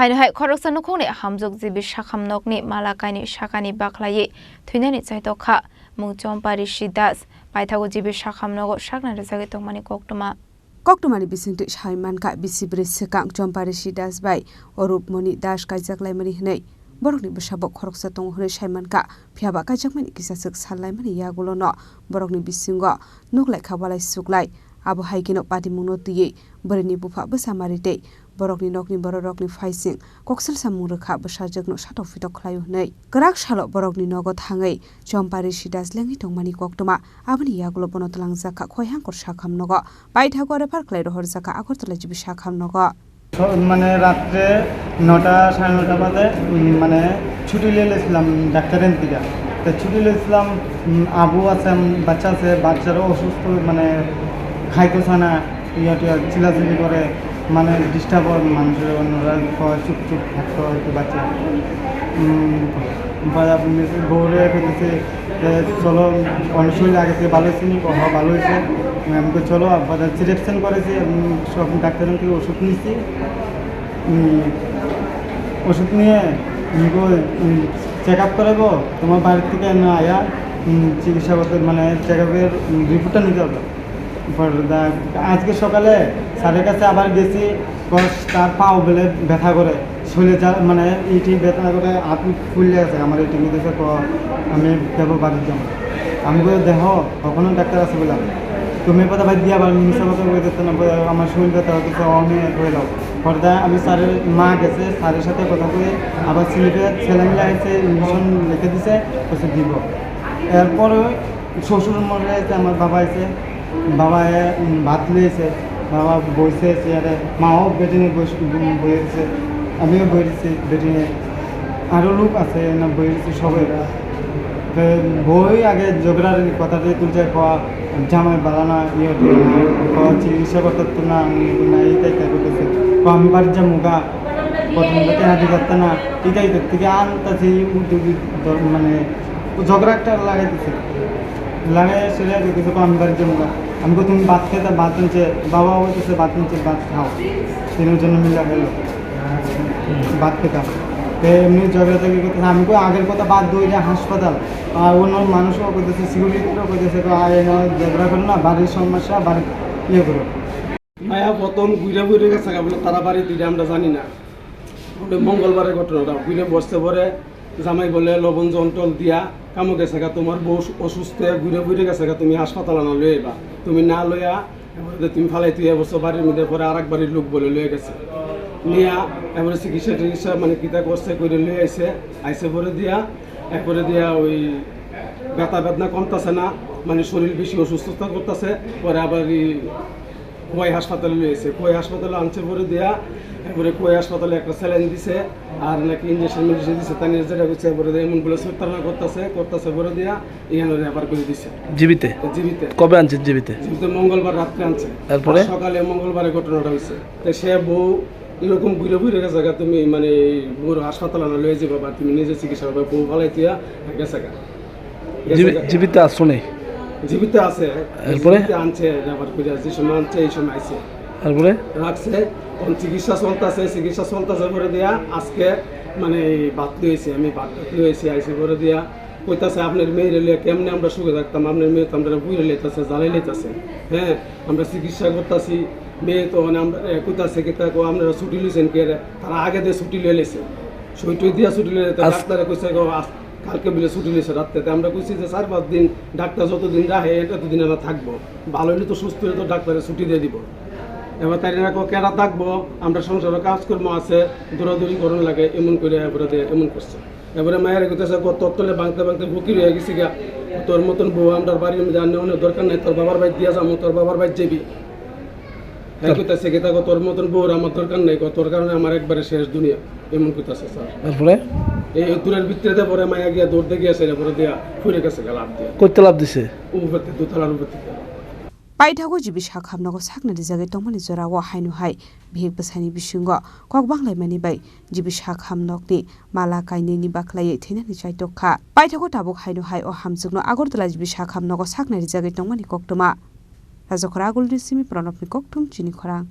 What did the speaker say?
haino hai khoroksa nokhone hamjuk jibi shakham nokni malakaini shakani baklai thuinani chaitokha mungchom parishi das paithago jibi shakham nogo shakna rezage tongmani Koktumani bisingti shaiman ka bisibri sekang chomparishi das bai orup moni das kaijaklai mani hnei borokni besabok khoroksa tong hore shaiman ka phiaba kaijakmani kisasuk salai mani yagulono borokni bisingo nuklai khabalai suklai abo haikino pati mungno tiye boreni bufa besamarite borokni nokni borokni faising koksel samung rekha besajekno satok fitok khlayu hnei grak salo borokni nogo thangai chomparishi das lengi tongmani koktuma aboni yagulo bono talangjaka khoihang kor sakham nogo baithago re farklai rohor jaka agortala jibi sakham nogo মানে রাতে 9টা 9:30 বাজে মানে ছুটি নিয়েছিলাম ডাক্তারের দিকে তো ছুটি নিয়েছিলাম আবু আছে বাচ্চা আছে বাচ্চারও অসুস্থ মানে খাইতেছে না চিলাচিলি করে মানে ডিস্টার্ব হয় মানুষের অন্যরা চুপ চুপ থাকতে হয় বাচ্চা বউরে বলতেছে চলো অনেক শরীর আগে থেকে ভালো হয়েছে ভালো হয়েছে আমাকে চলো সিলেকশন করেছি সব ডাক্তারের থেকে ওষুধ নিয়েছি ওষুধ নিয়ে চেক আপ করাবো তোমার বাড়ির থেকে না আয়া চিকিৎসা করতে মানে চেক আপের রিপোর্টটা নিতে হবে আজকে সকালে স্যারের কাছে আবার গেছি তার পাও বেলে ব্যথা করে শরীরে যা মানে এইটি ব্যথা করে হাত ফুলে গেছে আমার এইটি মধ্যে আমি দেবো বাড়ির জন্য আমি বলে দেহ কখনো ডাক্তার আছে বললাম তুমি কথা বাদ দিয়ে আবার মিশা কথা বলে দিতে না আমার শরীর ব্যথা হতেছে আমি হয়ে যাও পর্দায় আমি স্যারের মা গেছে স্যারের সাথে কথা বলে আবার স্লিপে স্যালাইন লাগিয়েছে ইঞ্জেকশন লিখে দিছে ওষুধ দিব এরপরে শ্বশুর মরে আছে আমার বাবা আছে বাবা ভাত লিয়েছে বাবা বইছে চেয়ারে মাও বেটিনে বইয়েছে আমিও বইছি বেটিনে আরও লোক আছে না বইছি সবাই বই আগে ঝগড়ার কথাটি তুলছে খাওয়া জামাই বালানা ইয়ে খাওয়া চিকিৎসা করতে না এইটাই করতেছে আমি বাড়ির যা মুগা প্রথম থেকে হাতি করতে না এটাই থেকে আনতেছে মানে ঝগড়া একটা লাগাইতেছে লাগাই সেটা কিছু আমি বাড়ির যা মুগা আমি তুমি ভাত খেতে ভাত নিচ্ছে বাবা বলতেছে ভাত নিচ্ছে ভাত খাও তিনের জন্য মিলা গেল ভাত খেতাম এমনি ঝগড়া থেকে করতেছে আমি আগের কথা বাদ দই যে হাসপাতাল আর অন্য মানুষও করতেছে সিকিউরিটিও করতেছে ঝগড়া করো না বাড়ির সমস্যা বাড়ির ইয়ে করো মায়া প্রথম ঘুরে গেছে বলে তারা বাড়ি দিলে আমরা জানি না মঙ্গলবারের ঘটনাটা ঘুরে বসতে পরে জামাই বলে লবণ জন্টল দিয়া কামো গেছে তোমার বউ অসুস্থ ঘুরে গেছে তুমি হাসপাতাল না লয়ে বা তুমি না লইয়া এবারে তুমি ফালাই তুই এবছর বাড়ির মধ্যে পরে আর এক বাড়ির লোক বলে লয়ে গেছে নিয়া এবারে চিকিৎসা মানে কিতা করছে করে লয়ে আইসে পরে দিয়া ওই ব্যথা বেদনা কমতেছে না মানে শরীর বেশি অসুস্থতা করতেছে পরে আবার কোয়াই হাসপাতালে লয়েছে কোয়াই হাসপাতালে আনছে পরে দিয়া এবারে কোয়াই হাসপাতালে একটা স্যালাইন দিছে আর নাকি ইঞ্জেকশন মেডিসিন দিছে তাই যেটা হচ্ছে এবারে এমন বলে সত্তরনা করতেছে পরে দিয়া এখানে রেফার করে দিছে জীবিতে কবে আনছে জীবিতে মঙ্গলবার রাত্রে আনছে তারপরে সকালে মঙ্গলবারের ঘটনাটা হয়েছে তো সে বউ এরকম ঘুরে গেছে তুমি মানে বড় হাসপাতালে না লয়ে যাবা বা তুমি নিজে চিকিৎসা করবে বউ ভালাই দিয়া গেছে জীবিতে আসো নেই জীবিত আছে এরপরে আনছে রেফার করে যে সময় আনছে এই সময় আইছে তারপরে রাখছে চিকিৎসা চলতেছে করে দিয়া আজকে মানে বাদ লইছে আমি বাদ লইছি আইসে করে দিয়া কইতাছে আপনার মেয়ের লিয়ে কেমনে আমরা সুখে থাকতাম আপনার মেয়ে তো আমরা বুঝে লেতেছে জ্বালাই লেতেছে হ্যাঁ আমরা চিকিৎসা করতেছি মেয়ে তো মানে আমরা কইতাছে কি আপনারা ছুটি লইছেন কে তারা আগে দিয়ে ছুটি লয়ে লেছে ছুটি দিয়া ছুটি লয়ে ডাক্তারে কইছে কালকে বলে ছুটি নিয়েছে রাত্রেতে আমরা কইছি যে 4-5 দিন ডাক্তার যতদিন রাখে ততদিন আমরা থাকবো ভালো হলে তো সুস্থ হলে তো ডাক্তারে ছুটি দিয়ে দিব এবার তাই কেরা থাকবো আমরা সংসারে কাজকর্ম আছে দৌড়াদৌড়ি করুন লাগে এমন করে এবারে এমন করছে এবারে মায়ের কইতেছে তলে বাংতে ফকির হয়ে গেছি গা তোর মতন বউ আমরা বাড়ির মধ্যে আনে অনেক দরকার নাই তোর বাবার বাড়ি দিয়া যাবো তোর বাবার বাড়ি যাবি কইতেছে কি তোর মতন বউর আমার দরকার নেই তোর কারণে আমার একবারে শেষ দুনিয়া এমন কইতেছে স্যার তারপরে এই দূরের ভিতরে পরে মায়া গিয়া দৌড়তে গিয়েছে পরে দিয়া ফুরে গেছে লাভ দিয়ে কইতে লাভ দিছে উপরতে দোতলার উপর থেকে পাইথাগো জিবি সাখামনাগো সাকনারি জায়গায় তংমানি জরাও হাইनु हाय भिग बसानि बिसिंगो कक बांलायमानि बाय जिबि साखामनकनि माला कायनिनि बाख्लायै थैनानि चाइतखा पाइथागो ताबुक हाइनु हाय अ हामजुगनो आगरतला जिबि साखामनगो साकनारि जायगाय तंमानि कक्तमा राजखरा आगुलनि सिमि प्रणबनि कक्तुम चिनि खरां।